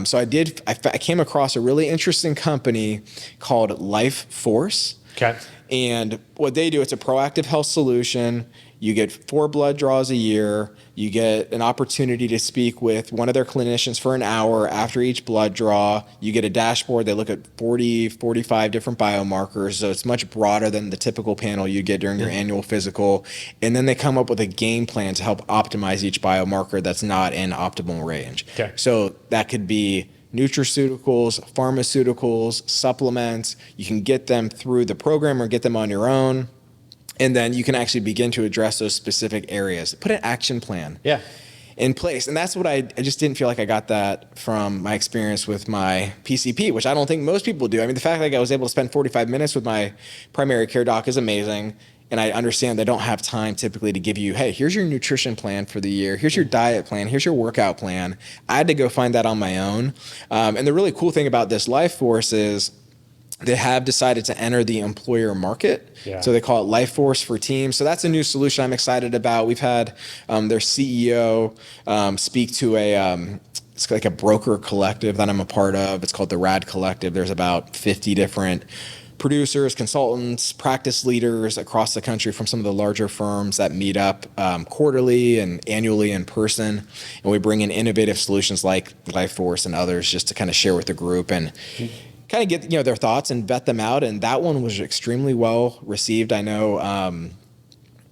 So I came across a really interesting company called Life Force. Okay. And what they do, it's a proactive health solution. You get 4 blood draws a year. You get an opportunity to speak with one of their clinicians for an hour after each blood draw. You get a dashboard. They look at 40, 45 different biomarkers. So it's much broader than the typical panel you get during your annual physical. And then they come up with a game plan to help optimize each biomarker that's not in optimal range. Okay. So that could be nutraceuticals, pharmaceuticals, supplements. You can get them through the program or get them on your own. And then you can actually begin to address those specific areas. Put an action plan in place. And that's what I just didn't feel like I got that from my experience with my PCP, which I don't think most people do. I mean, the fact that I was able to spend 45 minutes with my primary care doc is amazing. And I understand they don't have time typically to give you, hey, here's your nutrition plan for the year. Here's your diet plan. Here's your workout plan. I had to go find that on my own. And the really cool thing about this Life Force is they have decided to enter the employer market. Yeah. So they call it Life Force for Teams. So that's a new solution I'm excited about. We've had their CEO speak to it's like a broker collective that I'm a part of. It's called the RAD Collective. There's about 50 different producers, consultants, practice leaders across the country from some of the larger firms that meet up quarterly and annually in person. And we bring in innovative solutions like Life Force and others just to kind of share with the group and kind of get their thoughts and vet them out. And that one was extremely well received. I know,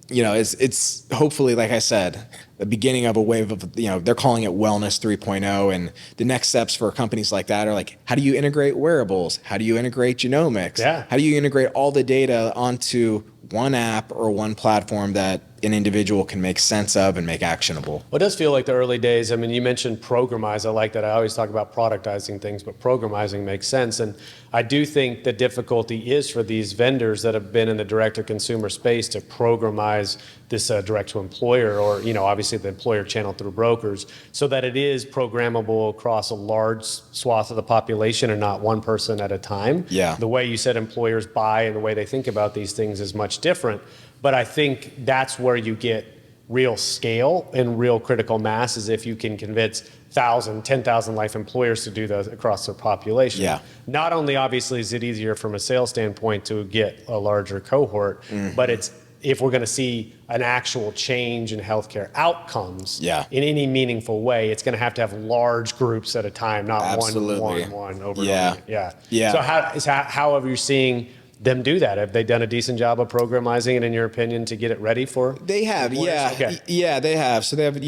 it's hopefully, like I said, the beginning of a wave of, they're calling it Wellness 3.0. And the next steps for companies like that are like, how do you integrate wearables? How do you integrate genomics? Yeah. How do you integrate all the data onto one app or one platform that an individual can make sense of and make actionable? Well, it does feel like the early days. I mean, you mentioned programize. I like that. I always talk about productizing things, but programizing makes sense. And I do think the difficulty is for these vendors that have been in the direct-to-consumer space to programize this direct-to-employer or, obviously the employer channel through brokers so that it is programmable across a large swath of the population and not one person at a time. Yeah. The way you said employers buy and the way they think about these things is much different. But I think that's where you get real scale and real critical mass is if you can convince 1,000, 10,000 life employers to do that across their population. Yeah. Not only obviously is it easier from a sales standpoint to get a larger cohort, but it's if we're going to see an actual change in healthcare outcomes in any meaningful way, it's going to have large groups at a time, not Absolutely. one over Yeah. and over. Yeah. So how are you seeing them do that? Have they done a decent job of programming it, in your opinion, to get it ready for? They have, employers? Okay. Yeah, they have. So they have,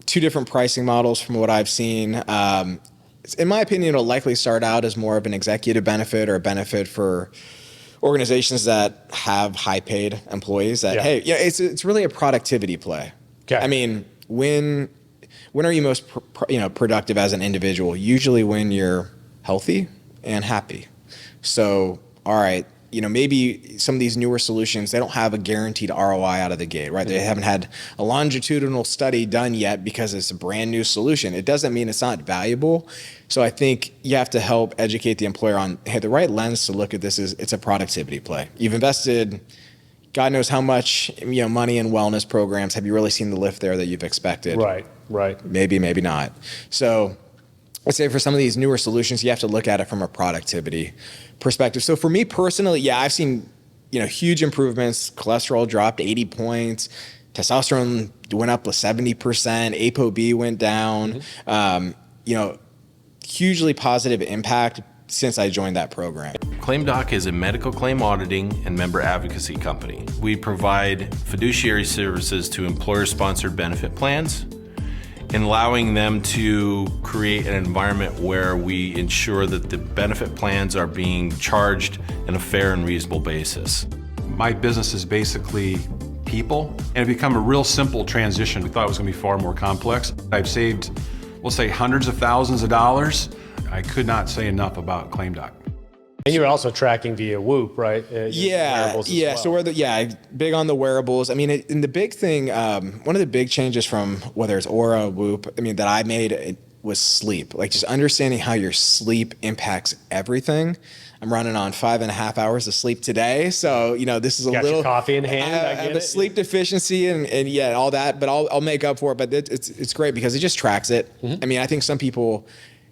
two different pricing models from what I've seen. In my opinion, it'll likely start out as more of an executive benefit or a benefit for organizations that have high-paid employees. It's really a productivity play. Okay. I mean, when are you most productive as an individual? Usually when you're healthy and happy. So, all right, maybe some of these newer solutions, they don't have a guaranteed ROI out of the gate, right? They haven't had a longitudinal study done yet because it's a brand new solution. It doesn't mean it's not valuable. So I think you have to help educate the employer on, hey, the right lens to look at this is it's a productivity play. You've invested God knows how much money in wellness programs. Have you really seen the lift there that you've expected? Right. Maybe not. So I'd say for some of these newer solutions, you have to look at it from a productivity perspective. So for me personally, I've seen, huge improvements. Cholesterol dropped 80 points. Testosterone went up with 70%. ApoB went down. Hugely positive impact since I joined that program. ClaimDoc is a medical claim auditing and member advocacy company. We provide fiduciary services to employer-sponsored benefit plans, and allowing them to create an environment where we ensure that the benefit plans are being charged in a fair and reasonable basis. My business is basically people, and it become a real simple transition. We thought it was going to be far more complex. I've saved, we'll say, hundreds of thousands of dollars. I could not say enough about ClaimDoc. And you're also tracking via Whoop, right? Wearables as well. So we're big on the wearables. I mean, and the big thing, one of the big changes from whether it's Aura, Whoop, that I made was sleep. Like just understanding how your sleep impacts everything. I'm running on 5.5 hours of sleep today. So, this is a Got little your coffee in hand. I have a sleep deficiency and yeah, all that, but I'll make up for it. But it's great because it just tracks it. I mean, I think some people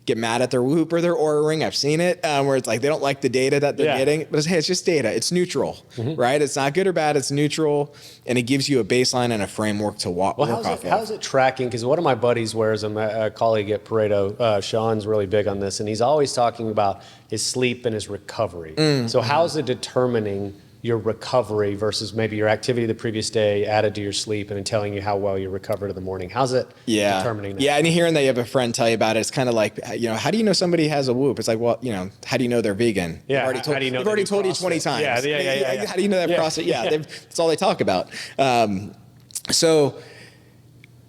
get mad at their Whoop or their Oura Ring. I've seen it where it's like they don't like the data that they're getting, but it's just data. It's neutral, right? It's not good or bad. It's neutral, and it gives you a baseline and a framework to work off of. How's it tracking? Because one of my buddies wears them, a colleague at Pareto, Sean's really big on this, and he's always talking about his sleep and his recovery. So how's it determining your recovery versus maybe your activity the previous day added to your sleep and then telling you how well you recovered in the morning? How's it determining that? Yeah, and hearing that you have a friend tell you about it, it's kind of like, how do you know somebody has a Whoop? It's like, well, how do you know they're vegan? Yeah, how do you know they've already told you 20 times. Yeah. How do you know they have CrossFit? Yeah, that's all they talk about. So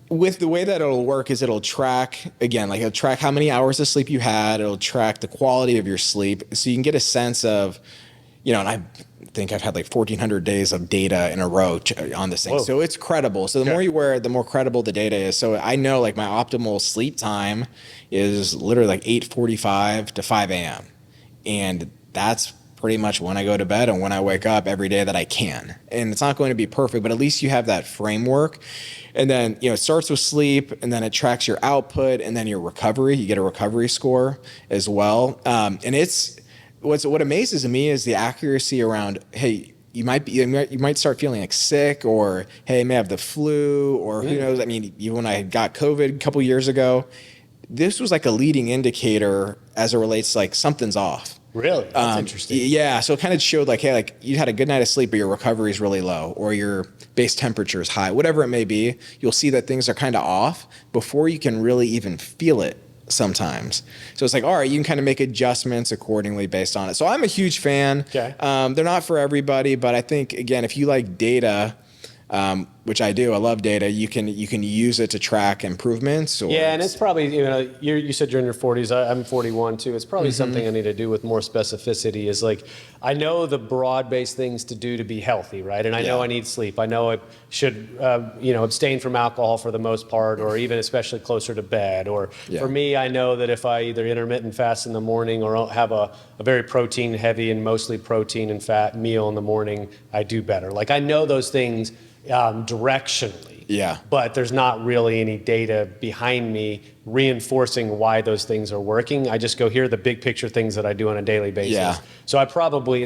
with the way that it'll work is it'll track, again, like it'll track how many hours of sleep you had. It'll track the quality of your sleep. So you can get a sense of, and I think I've had like 1,400 days of data in a row on this thing. Whoa. So it's credible. So the more you wear it, the more credible the data is. So I know like my optimal sleep time is literally like 8:45 to 5 a.m. And that's pretty much when I go to bed and when I wake up every day that I can. And it's not going to be perfect, but at least you have that framework. And then, it starts with sleep and then it tracks your output and then your recovery. You get a recovery score as well. And what amazes me is the accuracy around, hey, you might start feeling like sick, or hey, you may have the flu, or who knows. I mean, even when I got COVID a couple years ago, this was like a leading indicator as it relates to like something's off. Really? That's interesting. Yeah. So it kind of showed like, hey, like you had a good night of sleep, but your recovery is really low, or your base temperature is high, whatever it may be. You'll see that things are kind of off before you can really even feel it sometimes. So it's like, all right, you can kind of make adjustments accordingly based on it. So I'm a huge fan. Okay. They're not for everybody, but I think, again, if you like data, which I do, I love data, you can use it to track improvements. And it's probably, you said you're in your 40s, I'm 41 too. It's probably something I need to do with more specificity is like, I know the broad-based things to do to be healthy, right? And I know I need sleep. I know I should, abstain from alcohol for the most part, or even especially closer to bed. Or for me, I know that if I either intermittent fast in the morning or have a very protein heavy and mostly protein and fat meal in the morning, I do better. Like I know those things directionally. Yeah. But there's not really any data behind me reinforcing why those things are working. I just go, here are the big picture things that I do on a daily basis. Yeah. So it's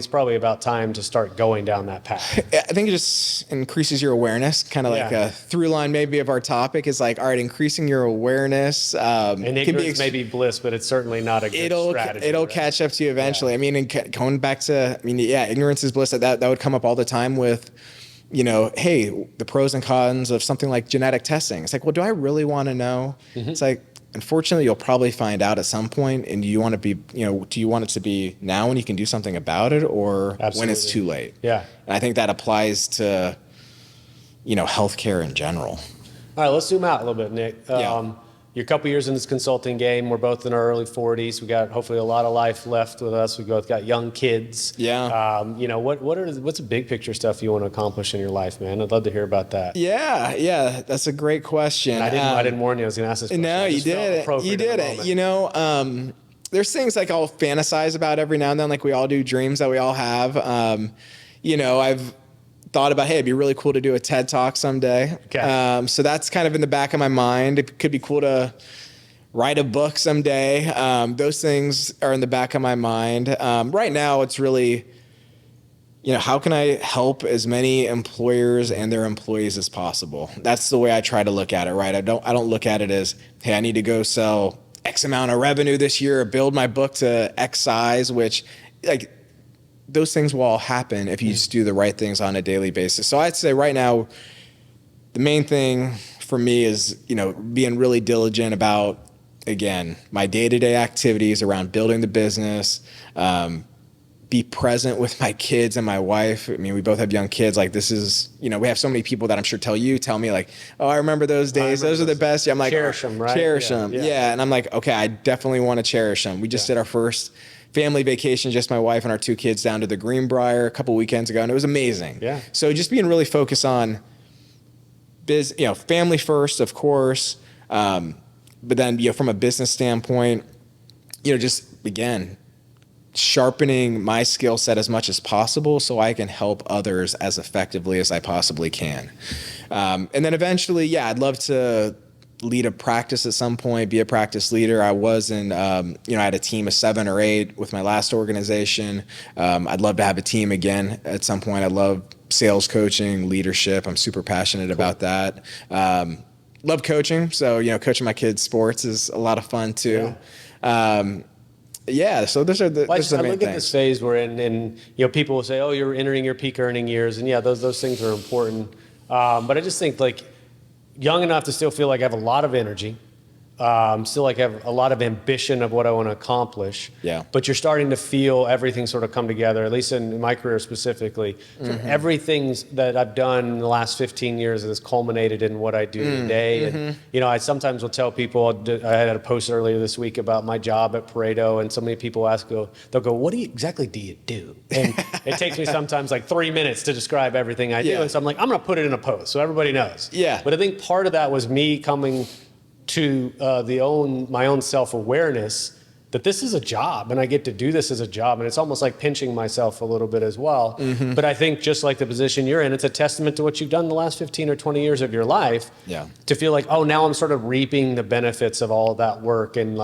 probably about time to start going down that path. I think it just increases your awareness, kind of like a through line maybe of our topic is like, all right, increasing your awareness. And ignorance may be bliss, but it's certainly not a good strategy. It'll catch up to you eventually. Yeah. I mean, and going back to, ignorance is bliss. That would come up all the time with, hey, the pros and cons of something like genetic testing. It's like, well, do I really want to know? It's like, unfortunately, you'll probably find out at some point, and do you want it to be now when you can do something about it, or when it's too late? Yeah. And I think that applies to, healthcare in general. All right, let's zoom out a little bit, Nick. You're a couple years in this consulting game. We're both in our early 40s. We got hopefully a lot of life left with us. We both got young kids. Yeah. What's the big picture stuff you want to accomplish in your life, man? I'd love to hear about that. Yeah. That's a great question. And I didn't warn you I was going to ask this question. No, you did it. You did it. There's things like I'll fantasize about every now and then, like we all do, dreams that we all have. I've thought about, hey, it'd be really cool to do a TED Talk someday. Okay. So that's kind of in the back of my mind. It could be cool to write a book someday. Those things are in the back of my mind. Right now, it's really, how can I help as many employers and their employees as possible? That's the way I try to look at it, right? I don't look at it as, hey, I need to go sell X amount of revenue this year or build my book to X size, which those things will all happen if you just do the right things on a daily basis. So I'd say right now, the main thing for me is, being really diligent about, again, my day-to-day activities around building the business, be present with my kids and my wife. I mean, we both have young kids. Like this is, we have so many people that I'm sure tell me like, oh, I remember those days. Those are the best. Yeah, I'm like, cherish them, right? Cherish them. Yeah. And I'm like, okay, I definitely want to cherish them. We just did our first family vacation, just my wife and our 2 kids down to the Greenbrier a couple weekends ago, and it was amazing. Yeah. So just being really focused on family first, of course, But then, from a business standpoint, just again, sharpening my skill set as much as possible so I can help others as effectively as I possibly can. And then eventually, I'd love to lead a practice at some point, be a practice leader. I was in, I had a team of 7 or 8 with my last organization. I'd love to have a team again at some point. I love sales coaching, leadership. I'm super passionate about that. Love coaching. So, coaching my kids' sports is a lot of fun too. So those are the, those are the main I look things. at this phase we're in, and people will say, "Oh, you're entering your peak earning years," and those things are important. But I just think young enough to still feel like I have a lot of energy, still like I have a lot of ambition of what I want to accomplish. Yeah. But you're starting to feel everything sort of come together, at least in my career specifically. So everything that I've done in the last 15 years has culminated in what I do today. And, I sometimes will tell people, I had a post earlier this week about my job at Pareto, and so many people they'll go, what exactly do you do? And it takes me sometimes 3 minutes to describe everything I do. And so I'm like, I'm going to put it in a post so everybody knows. Yeah. But I think part of that was me coming to my own self-awareness that this is a job and I get to do this as a job, and it's almost like pinching myself a little bit as well. But I think just like the position you're in, it's a testament to what you've done the last 15 or 20 years of your life to feel like, oh, now I'm sort of reaping the benefits of all of that work, and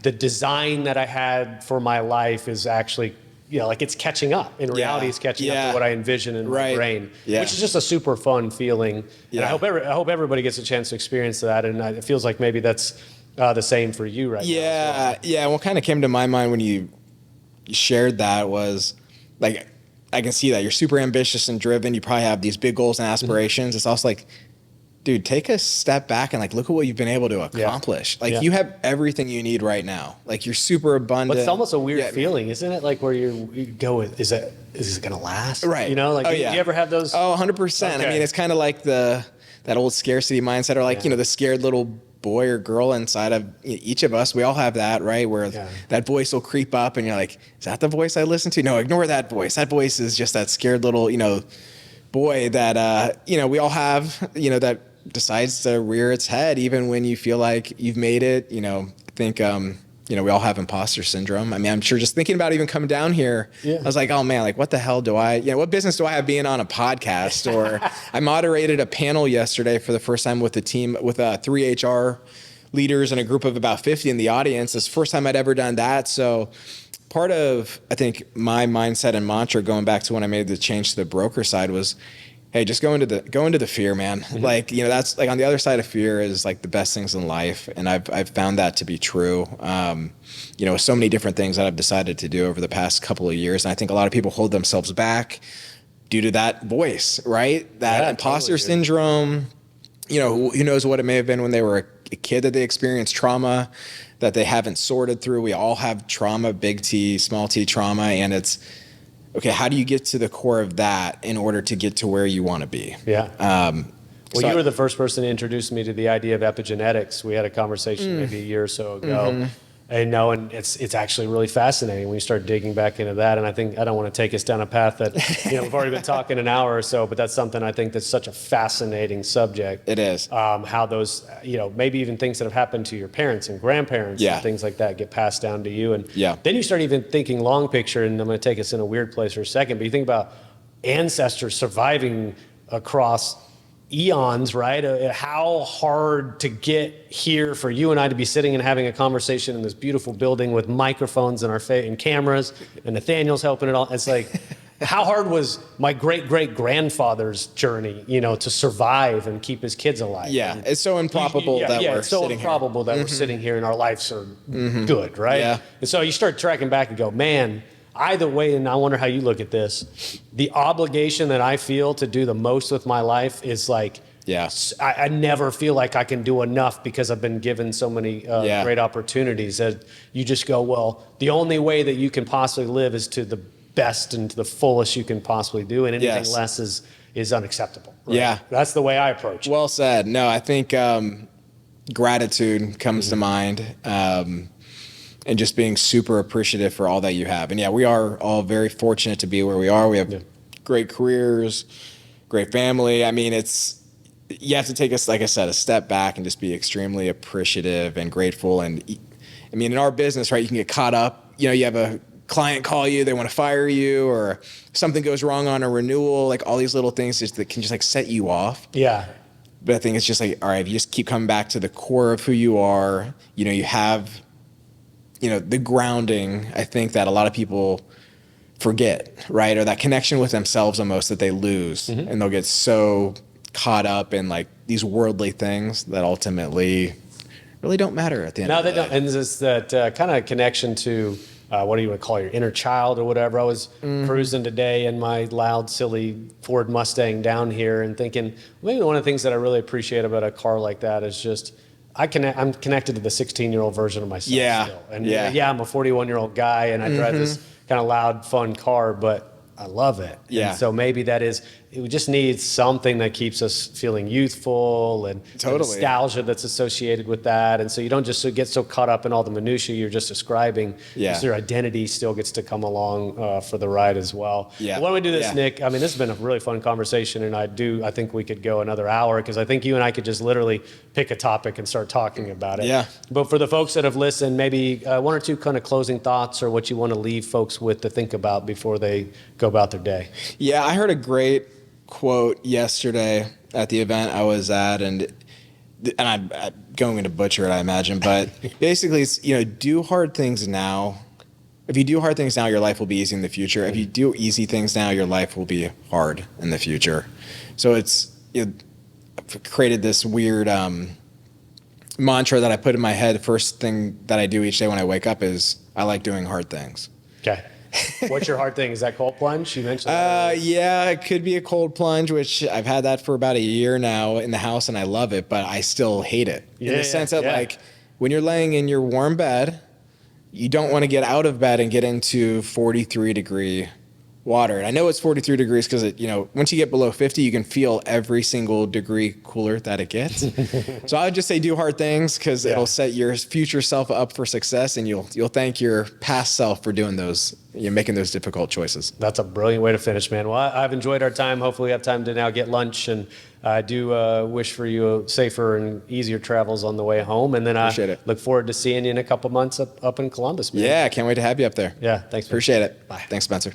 the design that I had for my life is actually it's catching up. In reality, it's catching up to what I envision in my brain, which is just a super fun feeling. And I hope everybody gets a chance to experience that. And it feels like maybe that's the same for you right now. Yeah. What kind of came to my mind when you shared that was I can see that you're super ambitious and driven. You probably have these big goals and aspirations. It's also dude, take a step back and look at what you've been able to accomplish. You have everything you need right now. You're super abundant. But it's almost a weird feeling, isn't it? Where you go, is it going to last? Right. Do you ever have those? Oh, 100%. Okay. I mean, it's kind of like that old scarcity mindset, or the scared little boy or girl inside of each of us. We all have that, right? Where that voice will creep up and you're like, is that the voice I listen to? No, ignore that voice. That voice is just that scared little, boy that, we all have, that decides to rear its head even when you feel like you've made it. I think we all have imposter syndrome. I mean, I'm sure just thinking about even coming down here, I was like, oh man, what the hell do what business do I have being on a podcast? Or I moderated a panel yesterday for the first time with a team with 3 HR leaders and a group of about 50 in the audience. It's the first time I'd ever done that. So part of, I think, my mindset and mantra going back to when I made the change to the broker side was, hey, just go into the fear, man. That's on the other side of fear is the best things in life. And I've found that to be true. So many different things that I've decided to do over the past couple of years. And I think a lot of people hold themselves back due to that voice, right? That imposter syndrome, who knows what it may have been when they were a kid that they experienced trauma that they haven't sorted through. We all have trauma, big T, small t trauma. And it's, okay, how do you get to the core of that in order to get to where you want to be? Yeah. You were the first person to introduce me to the idea of epigenetics. We had a conversation maybe a year or so ago. And it's actually really fascinating when you start digging back into that. And I think I don't want to take us down a path that we've already been talking an hour or so, but that's something I think that's such a fascinating subject. It is. How those maybe even things that have happened to your parents and grandparents and things like that get passed down to you. And then you start even thinking long picture, and I'm going to take us in a weird place for a second, but you think about ancestors surviving across eons, right? How hard to get here for you and I to be sitting and having a conversation in this beautiful building with microphones in our face and cameras, and Nathaniel's helping it all. It's how hard was my great-great-grandfather's journey, to survive and keep his kids alive? Yeah, it's so improbable that we're it's so sitting improbable here. that we're sitting here and our lives are good, right? Yeah. And so you start tracking back and go, man, either way, and I wonder how you look at this, the obligation that I feel to do the most with my life is I never feel like I can do enough because I've been given so many great opportunities that you just go, well, the only way that you can possibly live is to the best and to the fullest you can possibly do, and anything less is unacceptable. Right? Yeah. That's the way I approach it. Well said. No, I think gratitude comes to mind. And just being super appreciative for all that you have. And we are all very fortunate to be where we are. We have great careers, great family. I mean, it's you have to take us, like I said, a step back and just be extremely appreciative and grateful. And I mean, in our business, right, you can get caught up. You know, you have a client call you, they want to fire you, or something goes wrong on a renewal, like all these little things that can just like set you off. Yeah. But I think it's just like, all right, if you just keep coming back to the core of who you are, you know, you have, you know, the grounding, I think that a lot of people forget, right? Or that connection with themselves almost that they lose. And they'll get so caught up in like these worldly things that ultimately really don't matter at the end of the day. No, they don't. And it's that kind of connection to what do you want to call your inner child or whatever. I was cruising today in my loud, silly Ford Mustang down here and thinking, maybe one of the things that I really appreciate about a car like that is just I'm connected to the 16-year-old version of myself still. And yeah, I'm a 41-year-old guy and I drive this kind of loud, fun car, but I love it. Yeah. And so maybe we just need something that keeps us feeling youthful and the nostalgia that's associated with that. And so you don't just get so caught up in all the minutiae you're just describing. Yeah. So your identity still gets to come along for the ride as well. Yeah. But why don't we do this, Nick? I mean, this has been a really fun conversation, and I think we could go another hour because I think you and I could just literally pick a topic and start talking about it. Yeah. But for the folks that have listened, maybe one or two kind of closing thoughts or what you want to leave folks with to think about before they go about their day. Yeah, I heard a great quote yesterday at the event I was at, and I'm going to butcher it, I imagine, but basically it's, you know, do hard things now. If you do hard things now, your life will be easy in the future. If you do easy things now, your life will be hard in the future. So it's, you know, I've created this weird mantra that I put in my head. The first thing that I do each day when I wake up is I like doing hard things. Okay. What's your hard thing? Is that cold plunge? You mentioned that. Yeah, it could be a cold plunge, which I've had that for about a year now in the house, and I love it, but I still hate it. In the sense that, like, when you're laying in your warm bed, you don't want to get out of bed and get into 43-degree water. And I know it's 43 degrees because, you know, once you get below 50, you can feel every single degree cooler that it gets. So I would just say do hard things because it'll set your future self up for success, and you'll thank your past self for doing those, you know, making those difficult choices. That's a brilliant way to finish, man. Well, I've enjoyed our time. Hopefully we have time to now get lunch, and I do wish for you safer and easier travels on the way home. And then I look forward to seeing you in a couple months up in Columbus, man. Yeah, I can't wait to have you up there. Yeah, thanks. Appreciate it. Bye. Thanks, Spencer.